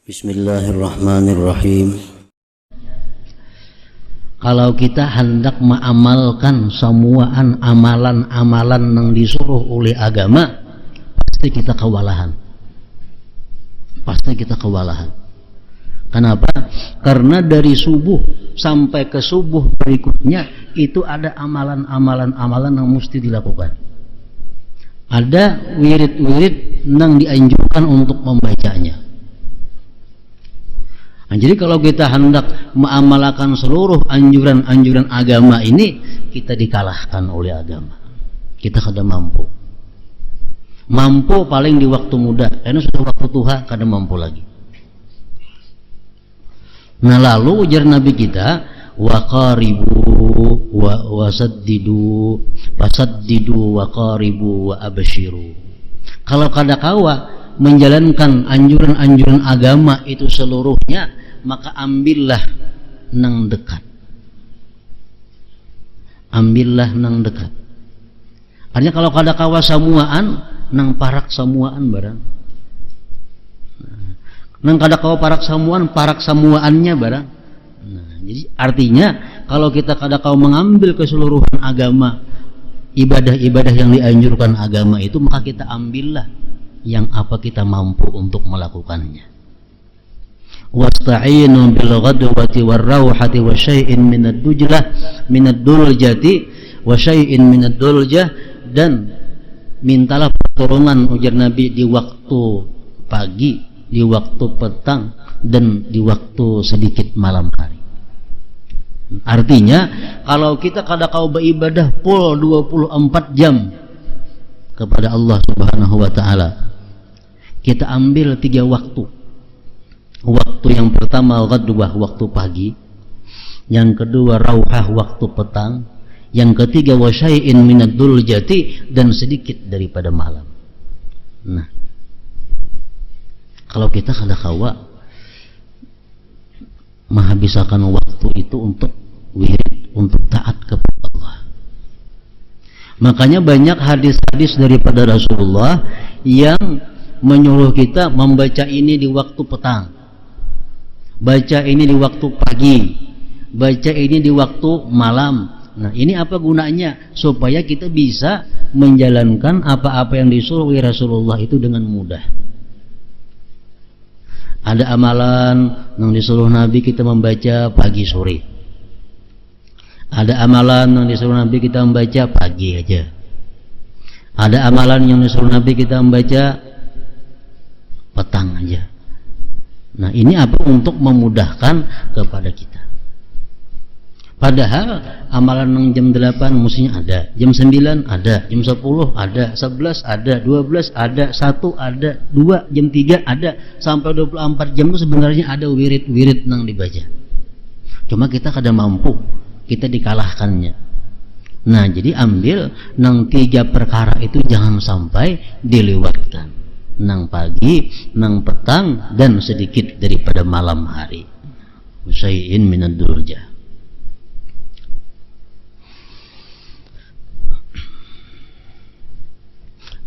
Bismillahirrahmanirrahim. Kalau kita hendak mengamalkan semua amalan-amalan yang disuruh oleh agama, pasti kita kewalahan. Kenapa? Karena dari subuh sampai ke subuh berikutnya itu ada amalan-amalan yang mesti dilakukan. Ada wirid-wirid yang dianjurkan untuk membacanya. Nah, jadi kalau kita hendak mengamalkan seluruh anjuran-anjuran agama ini, kita dikalahkan oleh agama. Kita kada mampu. Mampu paling di waktu muda, karena sudah waktu tua kada mampu lagi. Nah, lalu ujar Nabi kita, waqaribu wasaddidu waqaribu wa abshiru. Kalau kada kawa menjalankan anjuran-anjuran agama itu seluruhnya, maka ambillah nang dekat. Artinya kalau kada kawa samuaan, nang parak samuaan barang. Nang kada kawa parak samuaannya barang. Nah, jadi artinya kalau kita kada kawa mengambil keseluruhan agama, ibadah-ibadah yang dianjurkan agama itu, maka kita ambillah yang apa kita mampu untuk melakukannya. Wasta'inu bil ghadwati war rauhati wa syai'in minad duljati wa syai'in minad duljah, dan mintalah pertolongan ujar Nabi di waktu pagi, di waktu petang, dan di waktu sedikit malam hari. Artinya kalau kita kada kau beribadah full 24 jam kepada Allah Subhanahu wa taala, kita ambil 3 waktu. Waktu yang pertama ghadwah, waktu pagi. Yang kedua rauhah, waktu petang. Yang ketiga wasyai'in minad duljati, dan sedikit daripada malam. Nah, kalau kita kada kawa menghabiskan waktu itu untuk wirid, untuk taat kepada Allah. Makanya banyak hadis-hadis daripada Rasulullah yang menyuruh kita membaca ini di waktu petang, baca ini di waktu pagi, baca ini di waktu malam. Nah, ini apa gunanya? Supaya kita bisa menjalankan apa-apa yang disuruh oleh Rasulullah itu dengan mudah. Ada amalan yang disuruh Nabi kita membaca pagi sore. Ada amalan yang disuruh Nabi kita membaca pagi aja. Ada amalan yang disuruh Nabi kita membaca petang aja. Nah, ini apa? Untuk memudahkan kepada kita. Padahal amalan yang jam 8 mestinya ada, jam 9 ada, jam 10 ada, 11 ada, 12 ada, 1 ada, 2, jam 3 ada, sampai 24 jam itu sebenarnya ada wirid-wirid yang dibaca. Cuma kita kada mampu, kita dikalahkannya. Nah, jadi ambil nang 3 perkara itu jangan sampai dilewatkan. Nang pagi, nang petang, dan sedikit daripada malam hari. Syai'in minad duljah.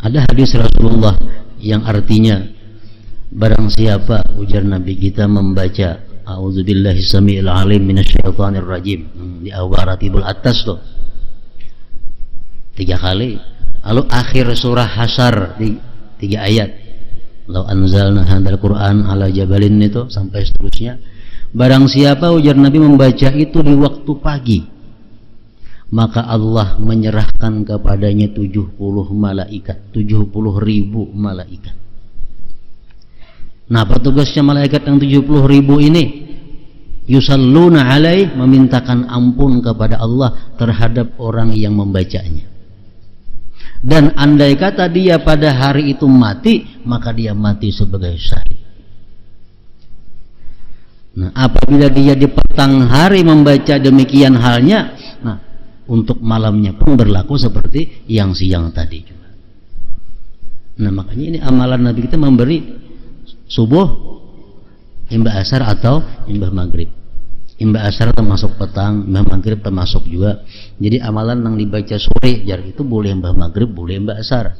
Ada hadis Rasulullah yang artinya barang siapa, ujar Nabi kita, membaca a'udzubillahi samiil alim minasyaitonir rajim di awal ratibul atas tuh 3 kali, lalu akhir surah Hasyr di 3 ayat, law anzalna hadzal Qur'an ala jabalin, itu sampai seterusnya. Barang siapa, ujar Nabi, membaca itu di waktu pagi, maka Allah menyerahkan kepadanya 70 malaikat, 70.000 malaikat. Nah, apa tugasnya malaikat yang 70.000 ini? Yusalluna alaih, memintakan ampun kepada Allah terhadap orang yang membacanya. Dan andai kata dia pada hari itu mati, maka dia mati sebagai syahid. Nah, apabila dia di petang hari membaca demikian halnya, nah, untuk malamnya pun berlaku seperti yang siang tadi juga. Nah, makanya ini amalan Nabi kita memberi subuh, imbah asar atau imbah maghrib. Imbah asar termasuk petang, imbah maghrib termasuk juga. Jadi amalan yang dibaca sore jar itu boleh imbah maghrib, boleh imbah asar.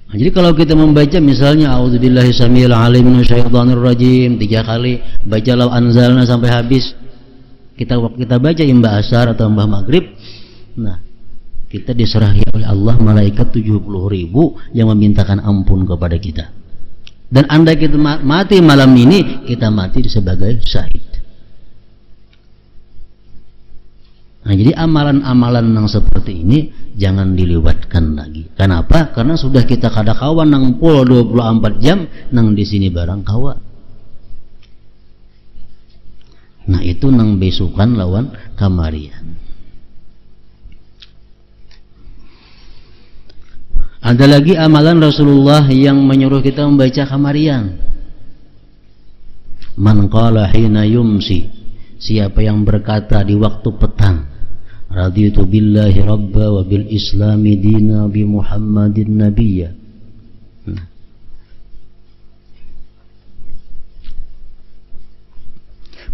Nah, jadi kalau kita membaca misalnya a'udzubillahi samil alim minasyaitonir rajim 3 kali, baca law anzalna sampai habis, kita baca imbah asar atau imbah maghrib, nah kita diserahi oleh Allah malaikat 70.000 yang memintakan ampun kepada kita. Dan andai kita mati malam ini, kita mati sebagai syahid. Nah, jadi amalan-amalan yang seperti ini jangan dilewatkan lagi. Kenapa? Karena sudah kita kada kawan nang pul 24 jam nang di sini barang kawa. Nah, itu nang besukan lawan kamarian. Ada lagi amalan Rasulullah yang menyuruh kita membaca kamarian. Man qala hina yumsi, siapa yang berkata di waktu petang, raditu billahi rabba wa bil islami dina bi muhammadin nabiyya. Nah.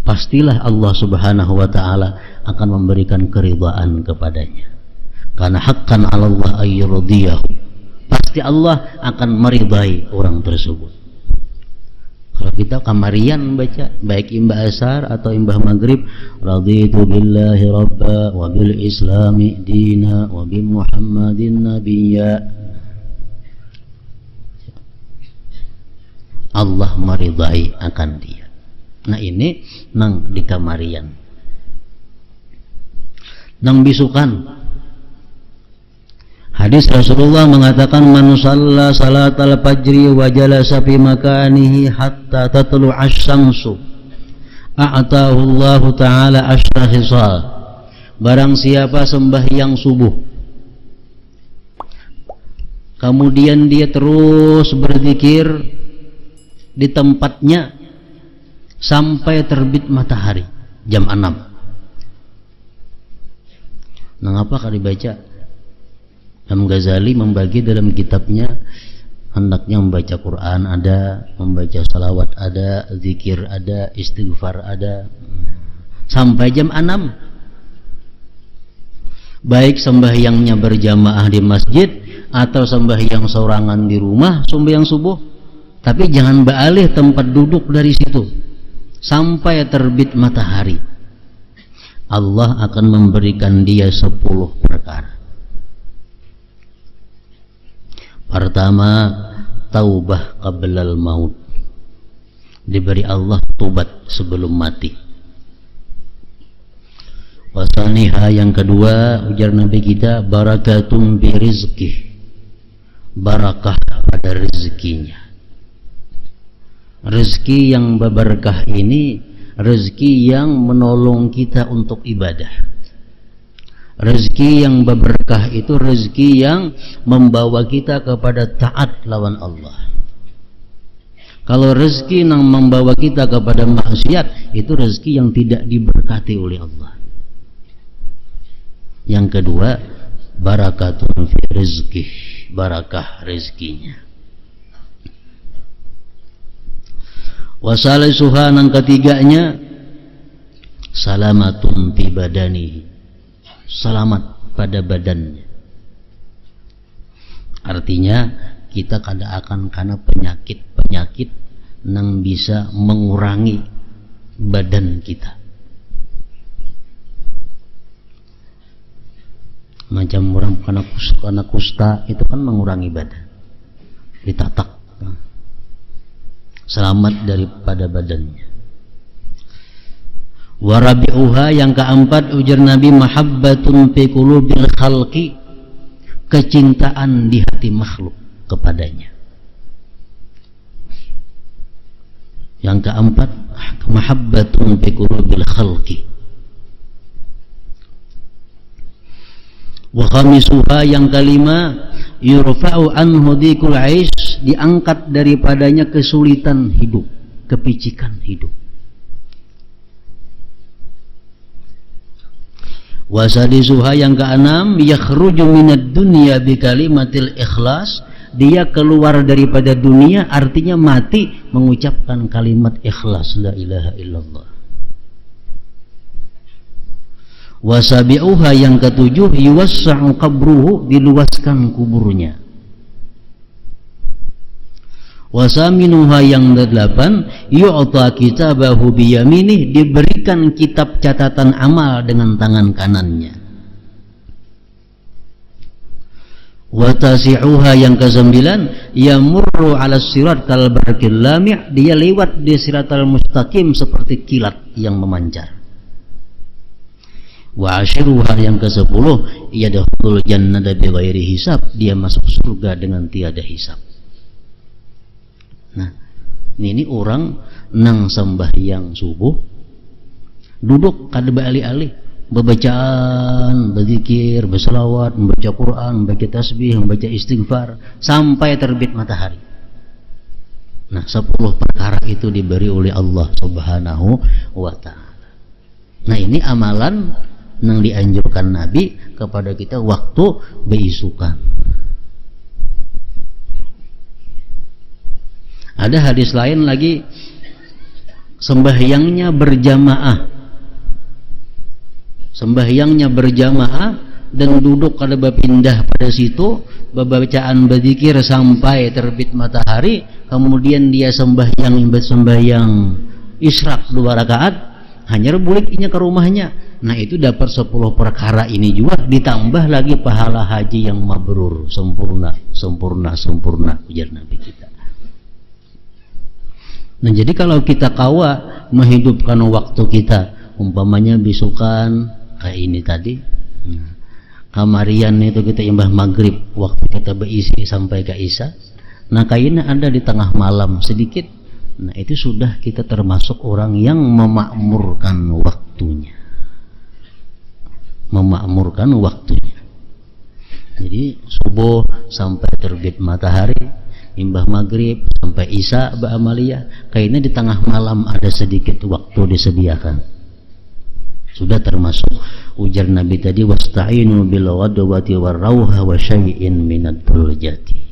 Pastilah Allah subhanahu wa ta'ala akan memberikan keridhaan kepadanya. Karena haqqan 'ala Allah ayyurdiyahu, pasti Allah akan meridai orang tersebut. Kalau kita kamarian baca baik imbah asar atau imbah maghrib, raditu billahi rabba wa bil islami dina wa bi muhammadin nabiyya, Allah meridai akan dia. Nah, ini nang di kamarian. Nang bisukan, hadis Rasulullah mengatakan man shalla salatal fajri wa jalasa fi makanihi hatta tatlu asy-syamsu a'tahu Allah taala asyra hisal. Barang siapa sembahyang subuh kemudian dia terus berzikir di tempatnya sampai terbit matahari jam 6. Nah, apakah dibaca? Imam Ghazali membagi dalam kitabnya, hendaknya membaca Quran ada, membaca salawat ada, zikir ada, istighfar ada, sampai jam 6. Baik sembahyangnya berjamaah di masjid atau sembahyang sorangan di rumah, sembahyang subuh, tapi jangan beralih tempat duduk dari situ sampai terbit matahari. Allah akan memberikan dia 10 perkara. Pertama, taubah qablal maut, diberi Allah tobat sebelum mati. Wasaniha, yang kedua, ujar Nabi kita, barakatum bi rizqi, barakah pada rezekinya. Rezeki yang berberkah ini rezeki yang menolong kita untuk ibadah. Rezeki yang berberkah itu rezeki yang membawa kita kepada taat lawan Allah. Kalau rezeki yang membawa kita kepada maksiat, itu rezeki yang tidak diberkati oleh Allah. Yang kedua, barakatun fi rizqih, barakah rezekinya. Wasalisuha, yang ketiganya, salamatun fi badanihi, selamat pada badannya. Artinya kita kada akan karena penyakit yang bisa mengurangi badan kita. Macam orang karena kusta itu kan mengurangi badan, ditatak, selamat daripada badannya. Warabi'uha, yang keempat, ujar Nabi, mahabbatun fi qulubil khalqi, kecintaan di hati makhluk kepadanya. Yang keempat, mahabbatun fi qulubil khalqi. Wa khamisuha, yang kelima, yurfa'u anhu dhikul aish, diangkat daripadanya kesulitan hidup, kepicikan hidup. Wasadisuha, yang keenam, yakhruju minad dunya bi kalimatil ikhlas, dia keluar daripada dunia, artinya mati mengucapkan kalimat ikhlas, la ilaha illallah. Wasabi'uha, yang ketujuh, yuwassa'u qabruhu, diluaskan kuburnya. Wasaminuha yang kedelapan, yu'ta kitabahu biyaminih, diberikan kitab catatan amal dengan tangan kanannya. Watasi'uha yang kesembilan, yamurru 'ala sirat kal barqil lami', dia lewat di siratal mustaqim seperti kilat yang memancar. Wa ashiruha yang ke-10, yadkhulul jannata bighairi hisab, dia masuk surga dengan tiada hisab. Nah, ini orang nang sembahyang subuh, duduk kada alih-alih, berbacaan, berzikir, berselawat, membaca Quran, membaca tasbih, membaca istighfar sampai terbit matahari. Nah, 10 perkara itu diberi oleh Allah Subhanahu wa ta'ala. Nah, ini amalan yang dianjurkan Nabi kepada kita waktu beisukan. Ada hadis lain lagi, sembahyangnya berjamaah dan duduk kada berpindah pada situ, bacaan berzikir sampai terbit matahari, kemudian dia sembahyang isyraq 2 rakaat, hanya buliknya ke rumahnya. Nah, itu dapat 10 perkara ini juga, ditambah lagi pahala haji yang mabrur, sempurna ujar Nabi kita. Nah, jadi kalau kita kawa menghidupkan waktu kita, umpamanya bisukan kayak ini tadi, kamarian itu kita imbah maghrib, waktu kita berisi sampai ke isya, nah kayaknya ada di tengah malam sedikit, nah itu sudah kita termasuk orang yang memakmurkan waktunya. Jadi subuh sampai terbit matahari, imbah maghrib sampai isya ba'amaliyah, kayaknya di tengah malam ada sedikit waktu disediakan, sudah termasuk ujar Nabi tadi, wasta'inu bil ghadwati war rauha wa syai'in minad dhulujati.